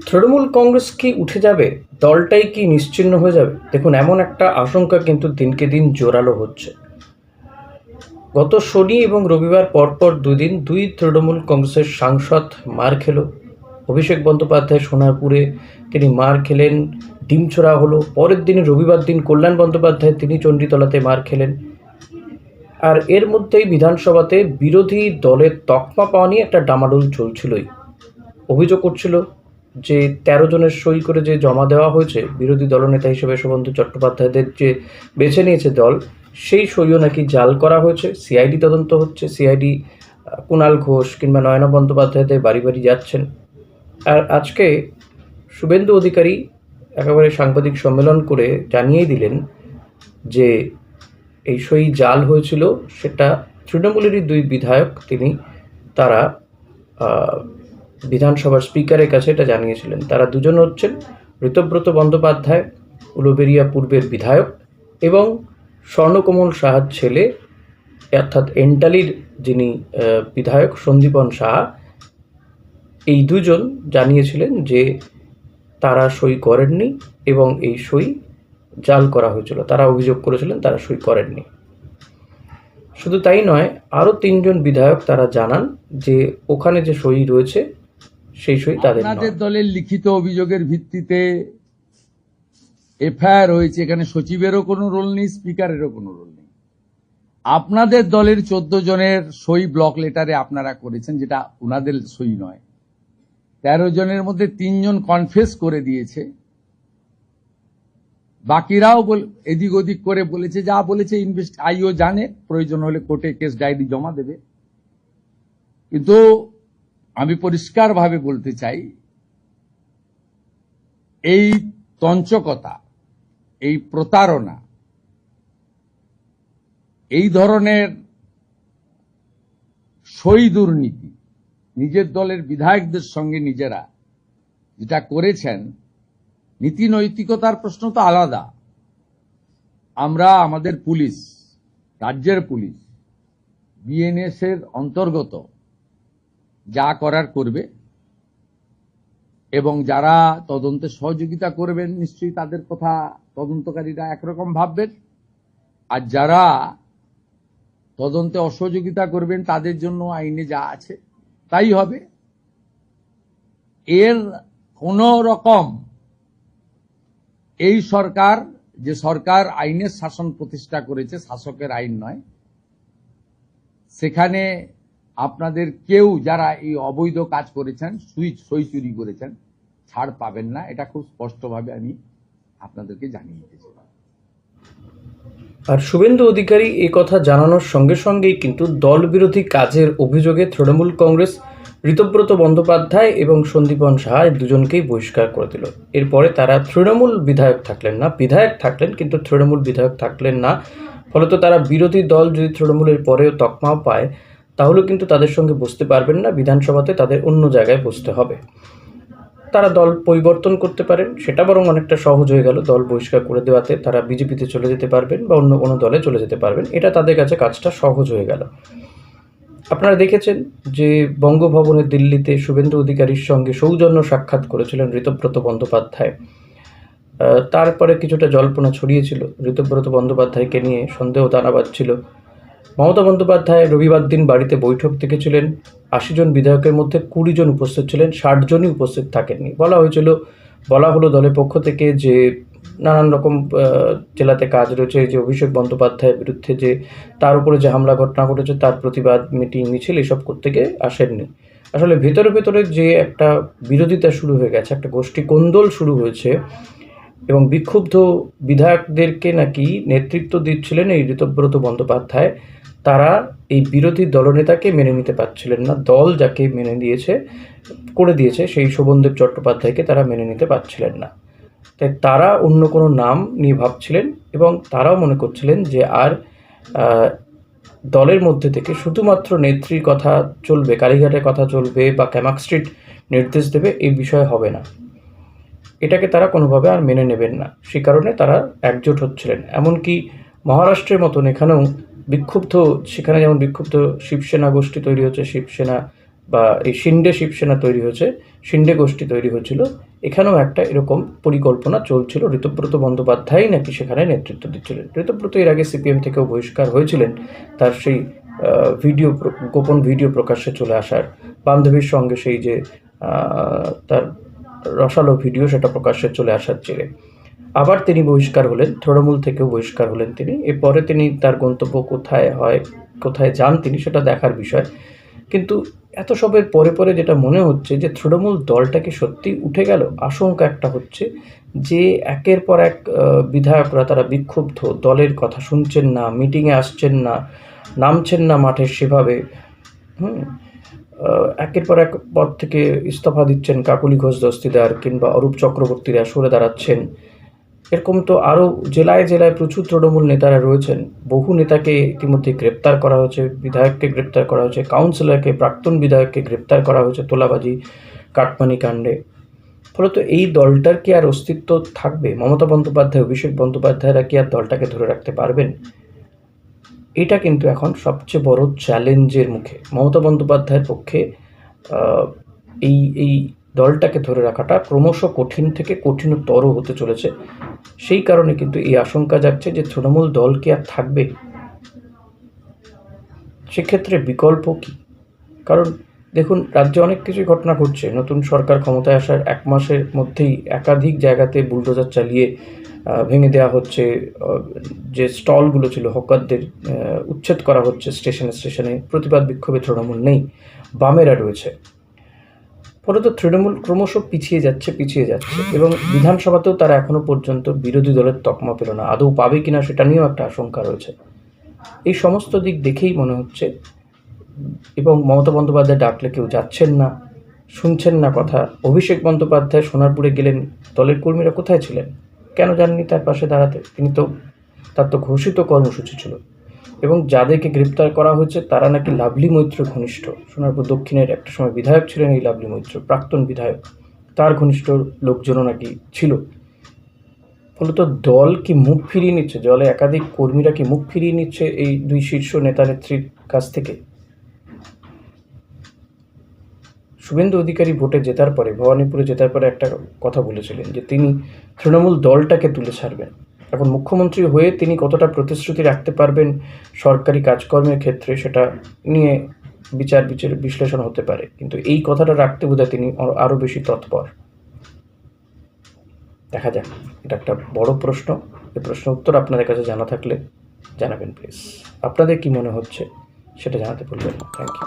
তৃণমূল কংগ্রেস কি উঠে যাবে? দলটাই কি নিশ্চিহ্ন হয়ে যাবে? দেখুন, এমন একটা আশঙ্কা কিন্তু দিনকে দিন জোরালো হচ্ছে। গত শনি এবং রবিবার পরপর দুদিন দুই তৃণমূল কংগ্রেসের সাংসদ মার খেল। অভিষেক বন্দ্যোপাধ্যায় সোনারপুরে তিনি মার খেলেন, ডিমছোড়া হলো। পরের দিন রবিবার দিন কল্যাণ বন্দ্যোপাধ্যায় তিনি চণ্ডীতলাতে মার খেলেন। আর এর মধ্যেই বিধানসভাতে বিরোধী দলের তকমা পাওয়া নিয়ে একটা ডামাডোল চলছিলই। অভিযোগ করছিল যে ১৩ জনের সই করে যে জমা দেওয়া হয়েছে, বিরোধী দলনেতা হিসেবে শুভেন্দু চট্টোপাধ্যায়দের যে বেছে নিয়েছে দল, সেই সইও নাকি জাল করা হয়েছে। সিআইডি তদন্ত হচ্ছে। সিআইডি কুণাল ঘোষ কিংবা নয়না বন্দ্যোপাধ্যায়দের বাড়ি বাড়ি যাচ্ছেন। আর আজকে শুভেন্দু অধিকারী একেবারে সাংবাদিক সম্মেলন করে জানিয়েই দিলেন যে এই সই জাল হয়েছিল, সেটা তৃণমূলেরই দুই বিধায়ক তারা বিধানসভার স্পিকারের কাছে এটা জানিয়েছিলেন। তারা দুজন হচ্ছেন ঋতব্রত বন্দ্যোপাধ্যায়, উলুবেড়িয়া পূর্বের বিধায়ক, এবং স্বর্ণকমল সাহার ছেলে অর্থাৎ এন্টালির যিনি বিধায়ক সন্দীপন সাহা। এই দুজন জানিয়েছিলেন যে তারা সই করেননি এবং এই সই জাল করা হয়েছিল। তারা অভিযোগ করেছিলেন তারা সই করেননি। শুধু তাই নয়, আরও ৩ জন বিধায়ক তারা জানান যে ওখানে যে সই রয়েছে সেই সই তাদের নয়। আপনাদের দলের লিখিত অভিযোগের ভিত্তিতে এফআইআর হয়েছে, এখানে সচিবেরও কোনো রোল নেই, স্পিকারেরও কোনো রোল নেই। আপনাদের দলের 14 জনের সই ব্লক লেটারে আপনারা করেছেন, যেটা ওনাদের সই নয়। 13 জনের মধ্যে 3 জন কনফেস করে দিয়েছে, বাকিরাও এদিক ওদিক করে বলেছে, যা বলেছে আইও জানে, প্রয়োজন হলে কোর্টে কেস ডায়েরি জমা দেবে। কিন্তু আমি পরিষ্কারভাবে বলতে চাই, এই তঞ্চকতা, এই প্রতারণা, এই ধরনের সই দুর্নীতি নিজের দলের বিধায়কদের সঙ্গে নিজেরা যেটা করেছেন, নীতি নৈতিকতার প্রশ্ন তো আলাদা। আমরা আমাদের পুলিশ, রাজ্যের পুলিশ, বিএনএস এর অন্তর্গত যা করার করবে, এবং যারা তদন্তে সহযোগিতা করবেন নিশ্চয়ই তাদের কথা তদন্তকারীরা একরকম ভাববেন, আর যারা তদন্তে অসহযোগিতা করবেন তাদের জন্য আইনে যা আছে তাই হবে। এর কোন রকম এই সরকার, যে সরকার আইনের শাসন প্রতিষ্ঠা করেছে, শাসকের আইন নয়, সেখানে আপনাদের কেউ যারা এই অবৈধ কাজ করেছেন, সই চুরি করেছেন, ছাড় পাবেন না। এটা খুব স্পষ্টভাবে আমি আপনাদেরকে জানিয়ে দিতে চাই। আর শুভেন্দু অধিকারী এই কথা জানানোর সঙ্গে সঙ্গেই কিন্তু দল বিরোধী কাজের অভিযোগে তৃণমূল কংগ্রেস ঋতব্রত বন্দ্যোপাধ্যায় এবং সন্দীপন সাহা দুজনকেই বহিষ্কার করে দিল। এরপরে তারা তৃণমূল বিধায়ক থাকলেন না, বিধায়ক থাকলেন কিন্তু তৃণমূল বিধায়ক থাকলেন না। ফলত তারা বিরোধী দল যদি তৃণমূলের পরেও তকমাও পায়, তাহলেও কিন্তু তাদের সঙ্গে বসতে পারবেন না। বিধানসভাতে তাদের অন্য জায়গায় বসতে হবে। তারা দল পরিবর্তন করতে পারেন, সেটা বরং অনেকটা সহজ হয়ে গেল। দল বহিষ্কার করে দেওয়াতে তারা বিজেপিতে চলে যেতে পারবেন বা অন্য কোনো দলে চলে যেতে পারবেন। এটা তাদের কাছে কাজটা সহজ হয়ে গেল। আপনারা দেখেছেন যে বঙ্গভবনের দিল্লিতে শুভেন্দু অধিকারীর সঙ্গে সৌজন্য সাক্ষাৎ করেছিলেন ঋতব্রত বন্দ্যোপাধ্যায়। তারপরে কিছুটা জল্পনা ছড়িয়েছিল, ঋতব্রত বন্দ্যোপাধ্যায়কে নিয়ে সন্দেহ দানা বাঁধছিল। মমতা বন্দ্যোপাধ্যায় রবিবার দিন বাড়িতে বৈঠক ডেকেছিলেন। ৮০ জন বিধায়কের মধ্যে ২০ জন উপস্থিত ছিলেন, ৬০ জনই উপস্থিত থাকেননি। বলা হলো দলের পক্ষ থেকে যে নানান রকম জেলাতে কাজ রয়েছে, যে অভিষেক বন্দ্যোপাধ্যায়ের বিরুদ্ধে যে তার উপরে যে হামলা ঘটনা ঘটেছে তার প্রতিবাদ মিটিং মিছিল এসব করতে গিয়ে আসেননি। আসলে ভেতরে ভেতরে যে একটা বিরোধিতা শুরু হয়ে গেছে, একটা গোষ্ঠী কোন্দল শুরু হয়েছে, এবং বিক্ষুব্ধ বিধায়কদেরকে নাকি নেতৃত্ব দিচ্ছিলেন এই ঋতব্রত বন্দ্যোপাধ্যায়। তারা এই বিরোধী দলনেতাকে মেনে নিতে পারছিলেন না। দল যাকে মেনে করে দিয়েছে সেই শোভনদেব চট্টোপাধ্যায়কে তারা মেনে নিতে পারছিলেন না। তাই তারা অন্য কোনো নাম নিয়ে ভাবছিলেন, এবং তারাও মনে করছিলেন যে আর দলের মধ্যে থেকে শুধুমাত্র নেত্রীর কথা চলবে, কালীঘাটের কথা চলবে বা ক্যামাক স্ট্রিট নির্দেশ দেবে, এই বিষয় হবে না। এটাকে তারা কোনোভাবে আর মেনে নেবেন না। সেই কারণে তারা একজোট হচ্ছিলেন। এমনকি মহারাষ্ট্রের মতন এখানেও সেখানে যেমন বিক্ষুব্ধ শিবসেনা গোষ্ঠী তৈরি হচ্ছে, শিবসেনা বা এই শিন্ডে শিবসেনা তৈরি হয়েছে, শিন্ডে গোষ্ঠী তৈরি হয়েছিল, এখানেও একটা এরকম পরিকল্পনা চলছিল। ঋতব্রত বন্দ্যোপাধ্যায় নাকি সেখানে নেতৃত্ব দিচ্ছিলেন। ঋতব্রত এর আগে সিপিএম থেকেও বহিষ্কার হয়েছিলেন তার সেই গোপন ভিডিও প্রকাশ্যে চলে আসার, বান্ধবীর সঙ্গে সেই যে তার রসালো ভিডিও সেটা প্রকাশ্যে চলে আসার জেরে আবার তিনি বহিষ্কার হলেন, তৃণমূল থেকেও বহিষ্কার হলেন তিনি। এরপরে তিনি তার গন্তব্য কোথায় যান তিনি, সেটা দেখার বিষয়। কিন্তু এত সবের পরে পরে যেটা মনে হচ্ছে যে তৃণমূল দলটা কি সত্যি উঠে গেল। আশঙ্কা একটা হচ্ছে যে একের পর এক বিধায়করা তারা বিক্ষুব্ধ, দলের কথা শুনছেন না, মিটিংয়ে আসছেন না, নামছেন না মাঠে সেভাবে। একের পর এক পদ থেকে ইস্তফা দিচ্ছেন কাকলি ঘোষ দস্তিদার কিংবা অরূপ চক্রবর্তীরা সরে দাঁড়াচ্ছেন। এরকম তো আরও জেলায় জেলায় প্রচুর তৃণমূল নেতারা রয়েছেন। বহু নেতাকে ইতিমধ্যে গ্রেপ্তার করা হয়েছে, বিধায়ককে গ্রেপ্তার করা হয়েছে, কাউন্সিলরকে, প্রাক্তন বিধায়ককে গ্রেপ্তার করা হয়েছে তোলাবাজি কাটমানি কাণ্ডে। ফলত এই দলটার কি আর অস্তিত্ব থাকবে? মমতা বন্দ্যোপাধ্যায়, অভিষেক বন্দ্যোপাধ্যায়রা কি আর দলটাকে ধরে রাখতে পারবেন? এটা কিন্তু এখন সবচেয়ে বড় চ্যালেঞ্জের মুখে। মমতা বন্দ্যোপাধ্যায়ের পক্ষে এই দলটাকে ধরে রাখাটা ক্রমশ কঠিন থেকে কঠিনতর হতে চলেছে। সেই কারণে কিন্তু এই আশঙ্কা জাগছে যে তৃণমূল দল কি আর থাকবে? সেক্ষেত্রে বিকল্প কি? কারণ দেখুন, রাজ্যে অনেক কিছুই ঘটনা ঘটছে। নতুন সরকার ক্ষমতায় আসার 1 মাসের মধ্যেই একাধিক জায়গাতে বুলডোজার চালিয়ে ভেঙে দেওয়া হচ্ছে। যে স্টলগুলো ছিল হকারদের উচ্ছেদ করা হচ্ছে স্টেশনে। প্রতিবাদ বিক্ষোভে তৃণমূল নেই, বামেরা রয়েছে। ফলত তৃণমূল ক্রমশ পিছিয়ে যাচ্ছে এবং বিধানসভাতেও তারা এখনো পর্যন্ত বিরোধী দলের তকমা পেল না। আদৌ পাবে কিনা সেটা নিয়েও একটা আশঙ্কা রয়েছে। এই সমস্ত দিক দেখেই মনে হচ্ছে, এবং মমতা বন্দ্যোপাধ্যায় ডাকলে কেউ যাচ্ছেন না, শুনছেন না কথা। অভিষেক বন্দ্যোপাধ্যায় সোনারপুরে গেলেন, দলের কর্মীরা কোথায় ছিলেন? কেন যাননি তার পাশে দাঁড়াতে? তার তো ঘোষিত কর্মসূচি ছিল। এবং যাদেরকে গ্রেপ্তার করা হয়েছে তারা নাকি লাভলি মৈত্র ঘনিষ্ঠ। সোনারপুর দক্ষিণের একটা সময় বিধায়ক ছিলেন এই লাভলি মৈত্র, প্রাক্তন বিধায়ক, তার ঘনিষ্ঠ লোকজনও নাকি ছিল। ফলত দল কি মুখ ফিরিয়ে নিচ্ছে, দলে একাধিক কর্মীরা কি মুখ ফিরিয়ে নিচ্ছে এই 2 শীর্ষ নেতা নেত্রীর কাছ থেকে? শুভেন্দু অধিকারী ভোটে জেতার পরে, ভবানীপুরে জেতার পরে একটা কথা বলেছিলেন যে তিনি তৃণমূল দলটাকে তুলে ছাড়বেন। এখন মুখ্যমন্ত্রী হয়ে তিনি কতটা প্রতিশ্রুতি রাখতে পারবেন সরকারি কাজকর্মের ক্ষেত্রে, সেটা নিয়ে বিশ্লেষণ হতে পারে। কিন্তু এই কথাটা রাখতে বোধহয় তিনি আরও বেশি তৎপর। দেখা যাক, এটা একটা বড় প্রশ্ন। এই প্রশ্নের উত্তর আপনাদের কাছে জানা থাকলে জানাবেন প্লিজ। আপনাদের কি মনে হচ্ছে সেটা জানাতে ভুলবেন না। Thank you.